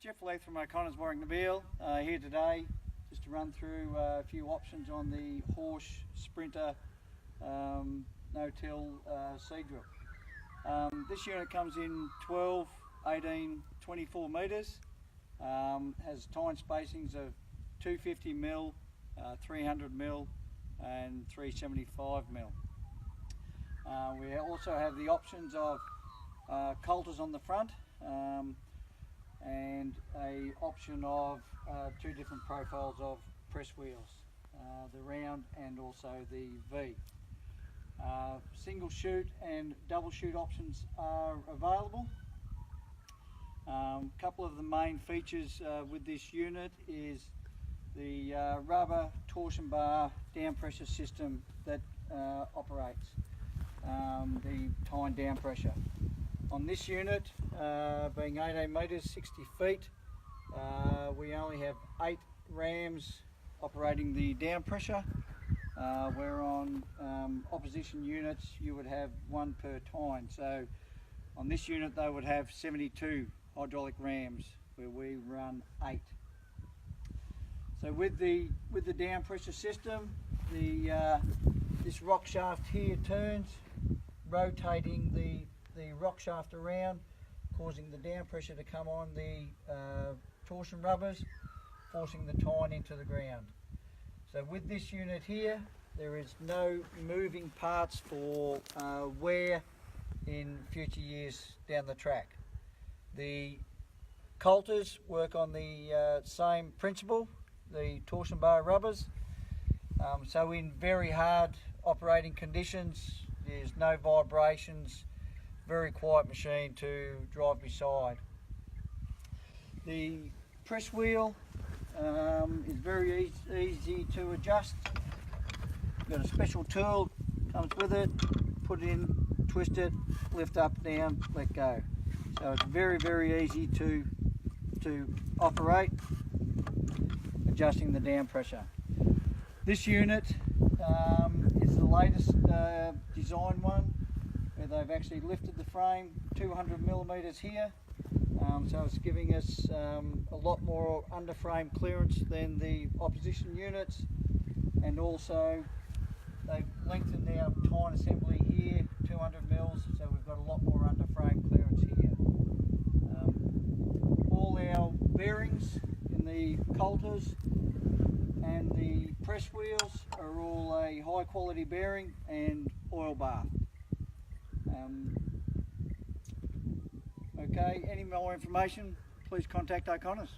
Geoff Leith from O'Connor's Warracknabeal here today just to run through a few options on the Horsch Sprinter no-till seed drill. This unit comes in 12, 18, 24 metres, has tine spacings of 250mm, 300mm and 375mm. We also have the options of coulters on the front and a option of two different profiles of press wheels, the round and also the V. Single chute and double chute options are available. A couple of the main features with this unit is the rubber torsion bar down pressure system that operates the tine down pressure. On this unit, being 18 metres, 60 feet, we only have 8 rams operating the down pressure, where on opposition units you would have 1 per tine. So on this unit they would have 72 hydraulic rams, where we run 8. So with the down pressure system, this rock shaft here turns, rotating the rock shaft around, causing the down pressure to come on the torsion rubbers, forcing the tine into the ground. So with this unit here, there is no moving parts for wear in future years down the track. The coulters work on the same principle, the torsion bar rubbers. So in very hard operating conditions, there's no vibrations, very quiet machine to drive beside. The press wheel is very easy to adjust. Got a special tool, comes with it, put it in, twist it, lift up, down, let go. So it's very easy to operate, adjusting the down pressure. This unit is the latest design one, where they've actually lifted the frame 200mm here, so it's giving us a lot more under frame clearance than the opposition units, and also they've lengthened our tine assembly here 200mm, so we've got a lot more under frame clearance here. All our bearings in the coulters and the press wheels are all a high quality bearing and oil bath. Okay, any more information, please contact O'Connor's.